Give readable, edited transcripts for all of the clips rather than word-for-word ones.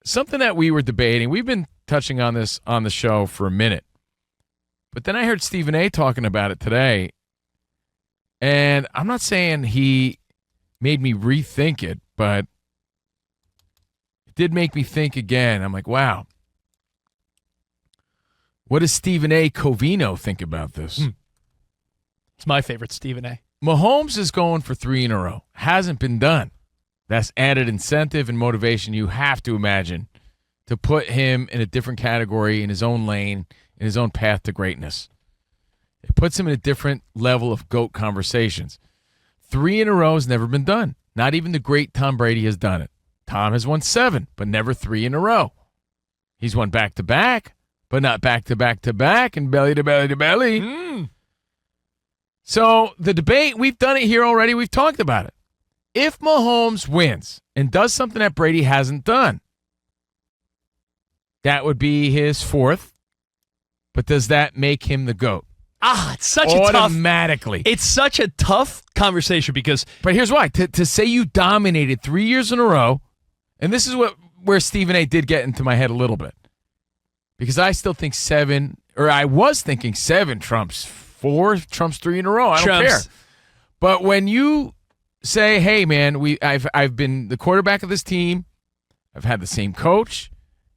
something that we were debating. We've been touching on this on the show for a minute. But then I heard Stephen A. talking about it today. And I'm not saying he made me rethink it, but it did make me think again. I'm like, wow. What does Stephen A. Covino think about this? It's my favorite Stephen A. Mahomes is going for 3 in a row. Hasn't been done. That's added incentive and motivation, you have to imagine, to put him in a different category, in his own lane, in his own path to greatness. It puts him in a different level of GOAT conversations. 3 in a row has never been done. Not even the great Tom Brady has done it. Tom has won 7, but never 3 in a row. He's won back-to-back, but not back-to-back-to-back and belly-to-belly-to-belly. So the debate, we've done it here already. We've talked about it. If Mahomes wins and does something that Brady hasn't done, that would be his 4th. But does that make him the GOAT? It's such automatically. It's such a tough conversation because. But here's why: to say you dominated 3 years in a row, and this is where Stephen A. did get into my head a little bit, because I still think 7, or I was thinking 7 trumps 4, trumps 3 in a row. I don't care. But when you say, hey, man, I've been the quarterback of this team. I've had the same coach.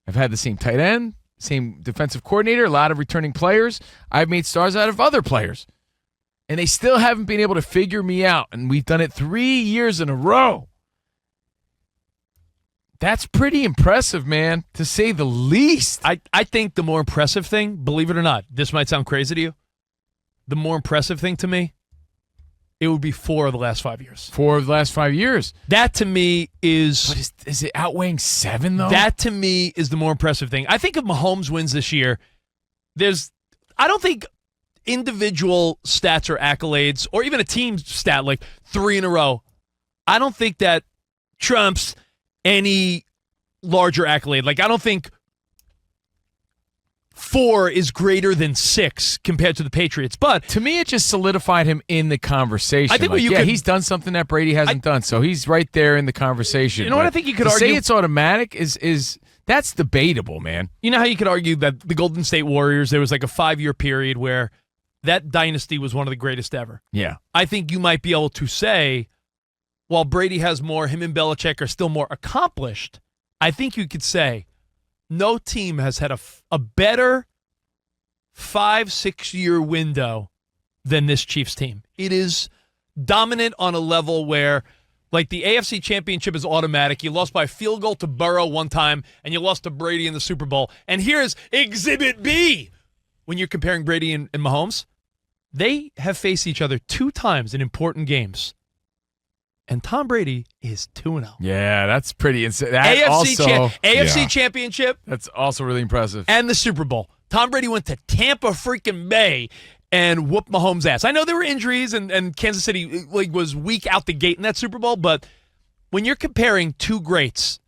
I've had the same tight end, same defensive coordinator, a lot of returning players. I've made stars out of other players. And they still haven't been able to figure me out. And we've done it 3 years in a row. That's pretty impressive, man, to say the least. I think the more impressive thing, believe it or not, this might sound crazy to you, the more impressive thing to me, it would be 4 of the last 5 years. 4 of the last 5 years. That to me is... But is it outweighing 7, though? That to me is the more impressive thing. I think if Mahomes wins this year, I don't think individual stats or accolades, or even a team stat like 3 in a row, I don't think that trumps any larger accolade. Like, I don't think 4 is greater than 6 compared to the Patriots. But to me, it just solidified him in the conversation. I think he's done something that Brady hasn't done, so he's right there in the conversation. You know what I think you could argue? Say it's automatic is that's debatable, man. You know how you could argue that the Golden State Warriors, there was like a 5-year period where that dynasty was one of the greatest ever. Yeah. I think you might be able to say, while Brady has more, him and Belichick are still more accomplished, I think you could say, no team has had a better 5-6 year window than this Chiefs team. It is dominant on a level where, like, the AFC Championship is automatic. You lost by a field goal to Burrow one time, and you lost to Brady in the Super Bowl. And here's Exhibit B. When you're comparing Brady and Mahomes, they have faced each other 2 times in important games. And Tom Brady is 2-0. Yeah, that's pretty insane. AFC Championship. That's also really impressive. And the Super Bowl. Tom Brady went to Tampa freaking Bay and whooped Mahomes' ass. I know there were injuries and Kansas City was weak out the gate in that Super Bowl, but when you're comparing 2 greats,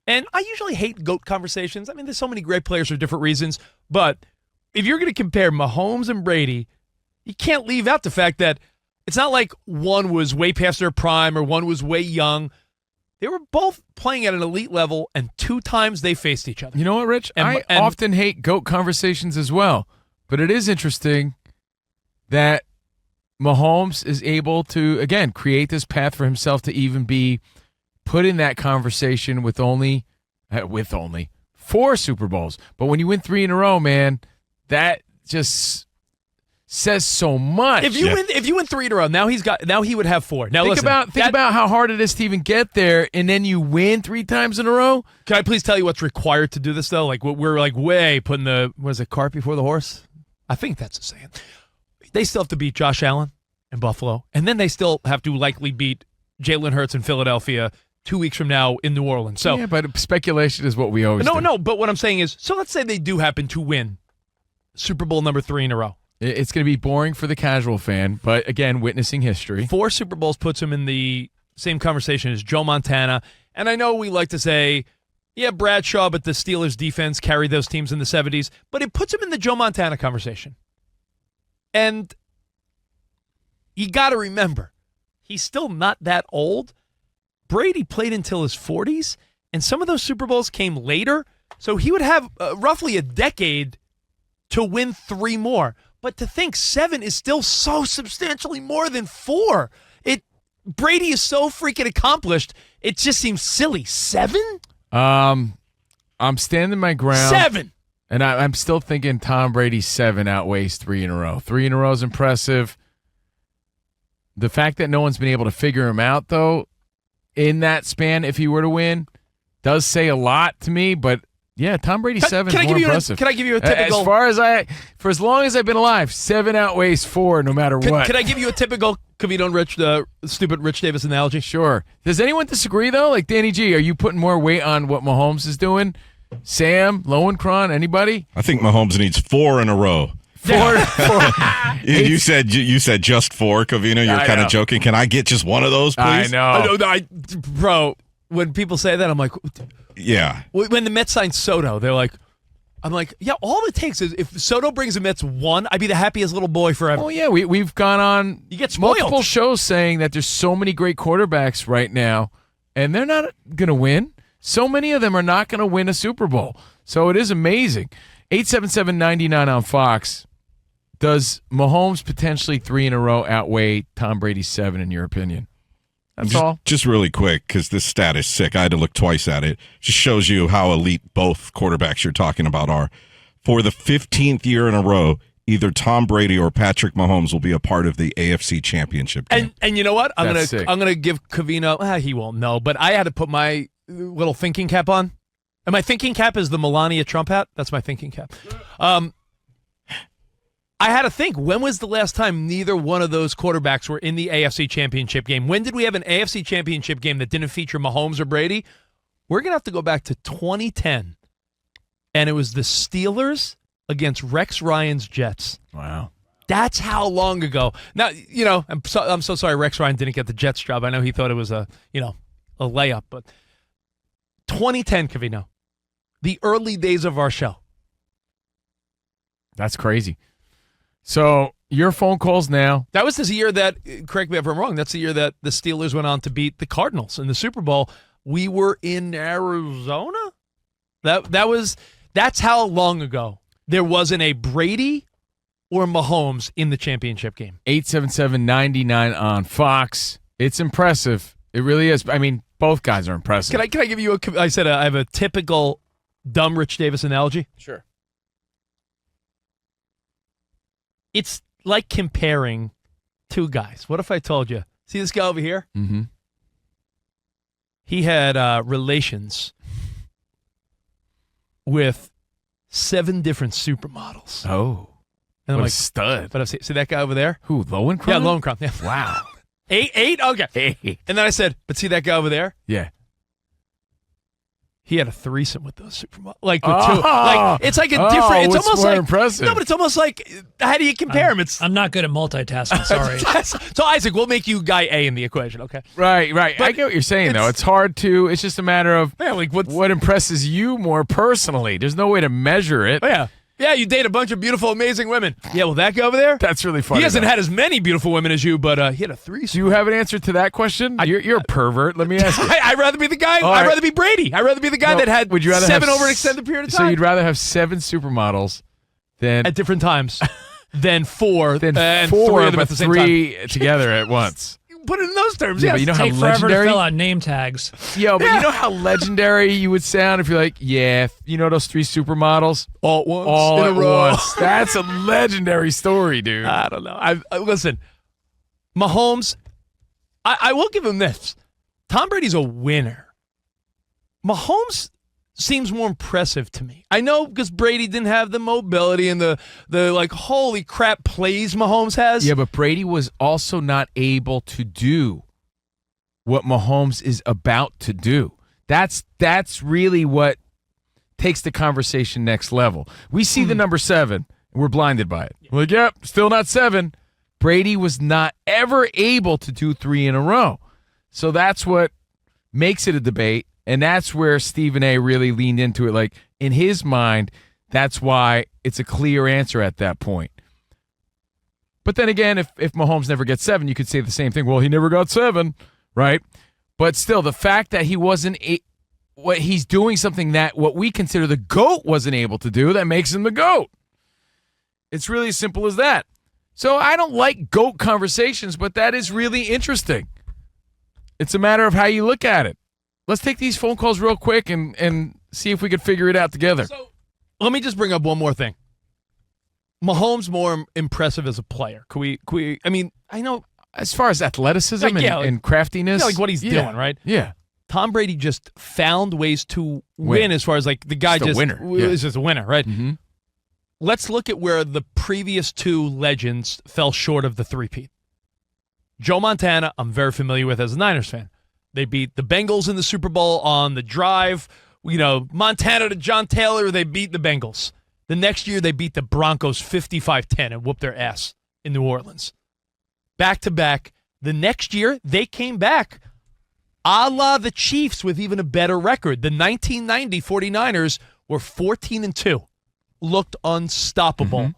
and I usually hate GOAT conversations. I mean, there's so many great players for different reasons, but if you're going to compare Mahomes and Brady, you can't leave out the fact that it's not like one was way past their prime or one was way young. They were both playing at an elite level, and 2 times they faced each other. You know what, Rich? I often hate GOAT conversations as well, but it is interesting that Mahomes is able to, again, create this path for himself to even be put in that conversation with only 4 Super Bowls. But when you win 3 in a row, man, that just says so much. If you win 3 in a row, now he would have 4. Now think about how hard it is to even get there, and then you win 3 times in a row. Can I please tell you what's required to do this though? Like, we're like way putting the cart before the horse. I think that's a saying. They still have to beat Josh Allen in Buffalo, and then they still have to likely beat Jalen Hurts in Philadelphia 2 weeks from now in New Orleans. So yeah, but speculation is what we always do. No. But what I'm saying is, so let's say they do happen to win Super Bowl number 3 in a row. It's going to be boring for the casual fan, but again, witnessing history. 4 Super Bowls puts him in the same conversation as Joe Montana. And I know we like to say, yeah, Bradshaw, but the Steelers defense carried those teams in the 70s. But it puts him in the Joe Montana conversation. And you got to remember, he's still not that old. Brady played until his 40s, and some of those Super Bowls came later. So he would have roughly a decade to win 3 more. But to think 7 is still so substantially more than 4. Brady is so freaking accomplished. It just seems silly. 7? I'm standing my ground. 7. And I'm still thinking Tom Brady's 7 outweighs 3 in a row. 3 in a row is impressive. The fact that no one's been able to figure him out, though, in that span, if he were to win, does say a lot to me. But yeah, Tom Brady's 7 is more impressive. Can I give you a typical? For as long as I've been alive, 7 outweighs 4, no matter what. Can I give you a typical COVINO Rich, the stupid Rich Davis analogy? Sure. Does anyone disagree though? Like Danny G, are you putting more weight on what Mahomes is doing? Sam, Lowenkron, anybody? I think Mahomes needs 4 in a row. 4. You said just 4, Covino. You're kind of joking. Can I get just one of those, please? I know. Bro, when people say that, I'm like, yeah. When the Mets signed Soto, I'm like, yeah, all it takes is if Soto brings the Mets 1, I'd be the happiest little boy forever. Oh, yeah, we've gone on you get spoiled. Multiple shows saying that there's so many great quarterbacks right now, and they're not going to win. So many of them are not going to win a Super Bowl. So it is amazing. 877-99 on Fox. Does Mahomes potentially 3 in a row outweigh Tom Brady's 7 in your opinion? That's all. Just really quick, because this stat is sick. I had to look twice at it. Just shows you how elite both quarterbacks you're talking about are. For the 15th year in a row, either Tom Brady or Patrick Mahomes will be a part of the AFC Championship game. And you know what? I'm That's gonna give Covino. He won't know, but I had to put my little thinking cap on. And my thinking cap is the Melania Trump hat. That's my thinking cap. I had to think, when was the last time neither one of those quarterbacks were in the AFC Championship game? When did we have an AFC Championship game that didn't feature Mahomes or Brady? We're going to have to go back to 2010, and it was the Steelers against Rex Ryan's Jets. Wow. That's how long ago. Now, I'm so sorry Rex Ryan didn't get the Jets job. I know he thought it was a layup, but 2010, Covino, the early days of our show. That's crazy. So your phone calls now. That was this year that, correct me if I'm wrong, that's the year that the Steelers went on to beat the Cardinals in the Super Bowl. We were in Arizona? That's how long ago there wasn't a Brady or Mahomes in the championship game. 877-99 on Fox. It's impressive. It really is. I mean, both guys are impressive. Can I give you I have a typical dumb Rich Davis analogy? Sure. It's like comparing 2 guys. What if I told you, see this guy over here? Mm-hmm. He had relations with 7 different supermodels. Oh. And I'm what like, a stud. But I see that guy over there? Who, Lowenkron? Yeah, Lowenkron. Yeah. Wow. 8? Okay. 8. And then I said, but see that guy over there? Yeah. He had a threesome with those supermodels. Like with 2. Like it's like a different. It's almost more like impressive. No, but it's almost like how do you compare them? I'm not good at multitasking. Sorry. So Isaac, we'll make you guy A in the equation. Okay. Right. But I get what you're saying though. It's hard to. It's just a matter of what impresses you more personally. There's no way to measure it. Oh, yeah. Yeah, you date a bunch of beautiful, amazing women. Yeah, well, that guy over there? That's really funny. He hasn't had as many beautiful women as you, but he had a threesome. Do you have an answer to that question? You're a pervert. Let me ask you. I'd rather be the guy. I'd rather be Brady. I'd rather be the guy that had would you rather 7 have over an extended period of time. So you'd rather have 7 supermodels than at different times than 4 than 4 4 of them but at the same 3 time. together at once. Put it in those terms. Yeah, Yes. but you know how Take forever to legendary. fill out name tags. Yo, but you know how legendary you would sound if you're like, yeah, you know those 3 supermodels all at once, all in at a row. once. That's a legendary story, dude. I don't know. Listen, Mahomes. I will give him this. Tom Brady's a winner. Mahomes seems more impressive to me. I know because Brady didn't have the mobility and the like holy crap plays Mahomes has. Yeah, but Brady was also not able to do what Mahomes is about to do. That's really what takes the conversation next level. We see the number 7, and we're blinded by it. We're like, yep, still not 7. Brady was not ever able to do 3 in a row. So that's what makes it a debate. And that's where Stephen A. really leaned into it. Like, in his mind, that's why it's a clear answer at that point. But then again, if Mahomes never gets 7, you could say the same thing. Well, he never got 7, right? But still, the fact that he wasn't what he's doing something that what we consider the GOAT wasn't able to do that makes him the GOAT. It's really as simple as that. So I don't like GOAT conversations, but that is really interesting. It's a matter of how you look at it. Let's take these phone calls real quick and see if we could figure it out together. So let me just bring up one more thing. Mahomes more impressive as a player. Could we I mean, I know As far as athleticism and craftiness. like what he's doing, right? Yeah. Tom Brady just found ways to win as far as like the guy Just a winner. Yeah. is just a winner, right? Mm-hmm. Let's look at where the previous two legends fell short of the three-peat. Joe Montana, I'm very familiar with as a Niners fan. They beat the Bengals in the Super Bowl on the drive. You know, Montana to John Taylor, they beat the Bengals. The next year, they beat the Broncos 55-10 and whooped their ass in New Orleans. Back-to-back. The next year, they came back a la the Chiefs with even a better record. The 1990 49ers were 14-2. Looked unstoppable. Mm-hmm.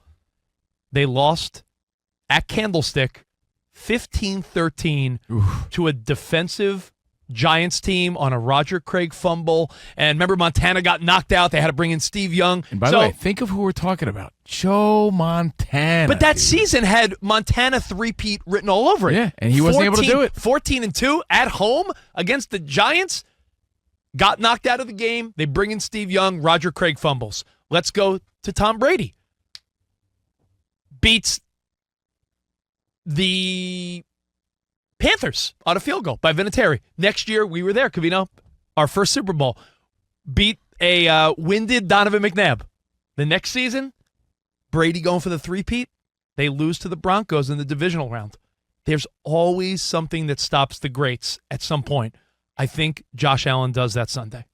They lost at Candlestick 15-13 to a defensive Giants team on a Roger Craig fumble. And remember, Montana got knocked out. They had to bring in Steve Young. And by the way, think of who we're talking about. Joe Montana. But that season had Montana three-peat written all over it. Yeah, and he wasn't able to do it. 14-2 at home against the Giants. Got knocked out of the game. They bring in Steve Young. Roger Craig fumbles. Let's go to Tom Brady. Beats the Panthers on a field goal by Vinatieri. Next year, we were there, Covino. Our first Super Bowl. Beat a winded Donovan McNabb. The next season, Brady going for the three-peat. They lose to the Broncos in the divisional round. There's always something that stops the greats at some point. I think Josh Allen does that Sunday.